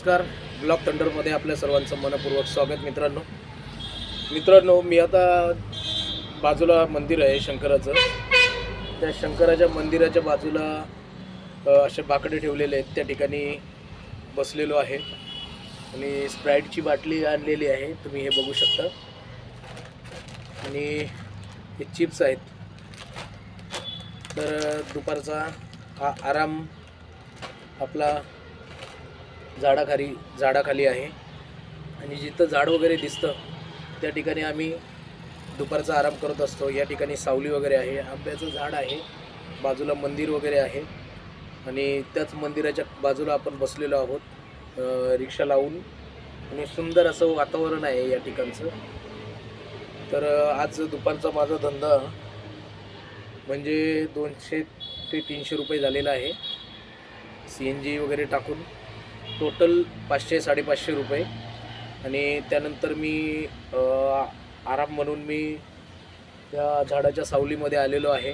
नमस्कार. ब्लॉग थंडरमध्ये आपल्या सर्वांचं मनपूर्वक स्वागत. मित्रांनो मी आता बाजूला मंदिर आहे शंकराचं. त्या शंकराच्या मंदिराच्या बाजूला असे बाकडे ठेवलेले आहेत, त्या ठिकाणी बसलेलो आहे आणि स्प्राईटची बाटली आणलेली आहे, तुम्ही हे बघू शकता. आणि हे चिप्स आहेत. तर दुपारचा हा आराम आपला झाडाखाली आहे आणि जिथं झाड वगैरे दिसतं त्या ठिकाणी आम्ही दुपारचा आराम करत असतो. या ठिकाणी सावली वगैरे आहे, आंब्याचं झाड आहे, बाजूला मंदिर वगैरे आहे आणि त्याच मंदिराच्या बाजूला आपण बसलेलो आहोत रिक्षा लावून. आणि सुंदर असं वातावरण आहे या ठिकाणचं. तर आज दुपारचा माझा धंदा म्हणजे 200 ते 300 रुपये झालेला आहे. CNG वगैरे टाकून टोटल 500-550 रुपये. आणि त्यानंतर मी आराम म्हणून मी त्या झाडाच्या सावलीमध्ये आलेलो आहे.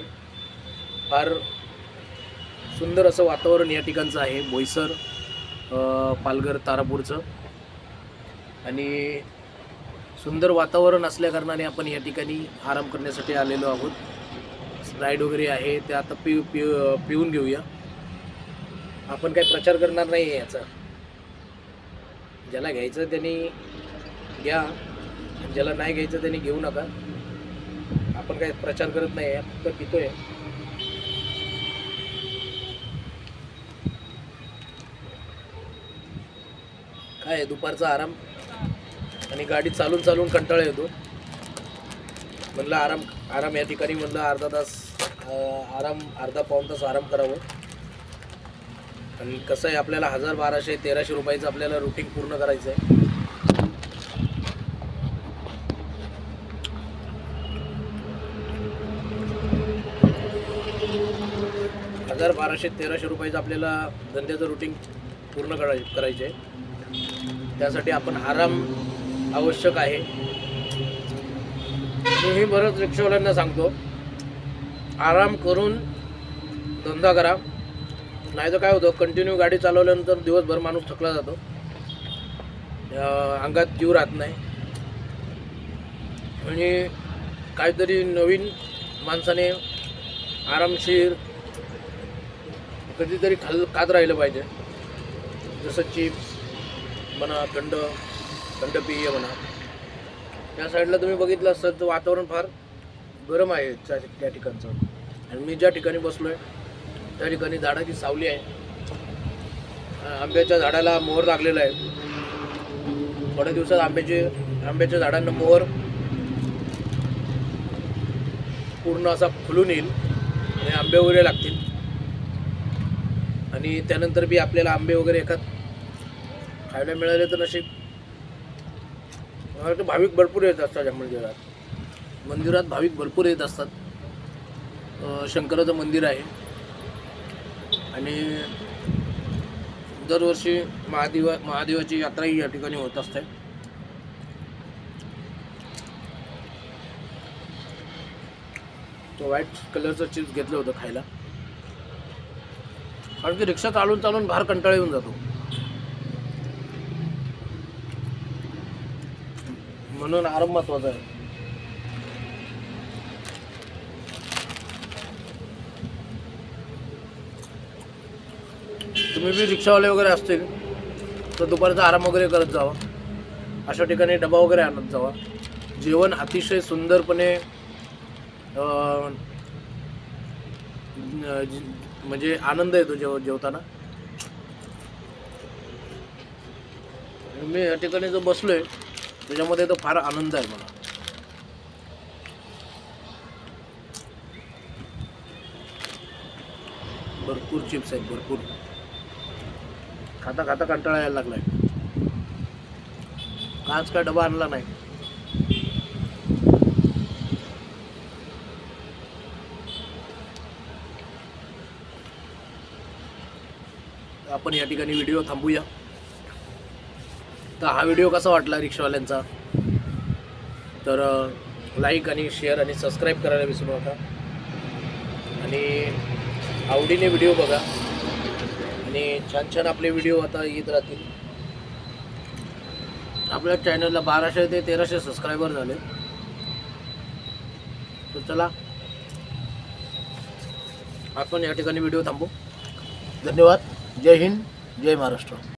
फार सुंदर असं वातावरण या ठिकाणचं आहे, बोईसर पालघर तारापूरचं. आणि सुंदर वातावरण असल्याकारणाने आपण या ठिकाणी आराम करण्यासाठी आलेलो आहोत. स्प्राईट वगैरे आहे, ते आता पिऊन घेऊया. आपण काही प्रचार करणार नाही आहे याचा. ज्याला घ्यायचं त्यांनी घ्या, ज्याला नाही घ्यायचं त्यांनी घेऊ नका. आपण काही प्रचार करत नाही आहे, फक्त पितोय. काय आहे, दुपारचा आराम आणि गाडी चालून कंटाळा येतो. म्हणलं आराम या ठिकाणी म्हणलं अर्धा पाऊण तास आराम करावं. आणि कसं आहे, आपल्याला 1000-1200-1300 रुपयाचं आपल्याला रुटीन पूर्ण करायचं आहे. 1000-1200-1300 रुपयाचं आपल्याला धंद्याचं रुटीन पूर्ण करायचं आहे. त्यासाठी आपण आराम आवश्यक आहे. मी बरंच रिक्षावाल्यांना सांगतो, आराम करून धंदा करा. नाही तर काय होतं, कंटिन्यू गाडी चालवल्यानंतर दिवसभर माणूस थकला जातो, अंगात जीव राहत नाही. आणि काहीतरी नवीन माणसाने आरामशीर कधीतरी खात राहिलं पाहिजे. जसं चिप्स म्हणा, थंड पेय म्हणा. त्या साईडला तुम्ही बघितलं असतं तर वातावरण फार गरम आहे त्या ठिकाणचं. आणि मी ज्या ठिकाणी बसलो आहे त्या ठिकाणी झाडाची सावली आहे. आंब्याच्या झाडाला मोहर लागलेला आहे. थोड्या दिवसात आंब्याच्या झाडांना मोहर पूर्ण असा फुलून येईल आणि आंबे वगैरे लागतील. आणि त्यानंतर बी आपल्याला आंबे वगैरे एखाद खायला मिळाले तर नशीब. भाविक भरपूर येत असतात या मंदिरात भाविक भरपूर येत असतात. शंकराचं मंदिर आहे आणि दरवर्षी महादेवाची यात्राही या ठिकाणी होत असते. तो व्हाईट कलरचं चिप्स घेतलं होतं खायला, कारण की रिक्षा चालून फार कंटाळा येऊन जातो. म्हणून आराम महत्वाचा आहे. तुम्ही बी रिक्षावाले वगैरे असतील तर दुपारचा आराम वगैरे करत जावा. अशा ठिकाणी डबा वगैरे आणत जावा. जेवण अतिशय सुंदरपणे म्हणजे आनंद येतो जेवताना. मी या ठिकाणी जो बसलोय त्याच्यामध्ये तर फार आनंद आहे मला. भरपूर चिप्स आहेत, भरपूर. खाता कंटाळा यायला लागलाय. आज काय डबा आणला नाही. आपण या ठिकाणी व्हिडिओ थांबूया. तर हा व्हिडिओ कसा वाटला रिक्षावाल्यांचा, तर लाईक आणि शेअर आणि सबस्क्राईब करायला विसरू नका. आणि आवडीने व्हिडिओ बघा आणि छान छान आपले व्हिडिओ आता येत राहतील. आपल्या चॅनलला 1200 ते 1300 सबस्क्रायबर झाले. तर चला आपण या ठिकाणी व्हिडिओ थांबू. धन्यवाद. जय हिंद, जय महाराष्ट्र.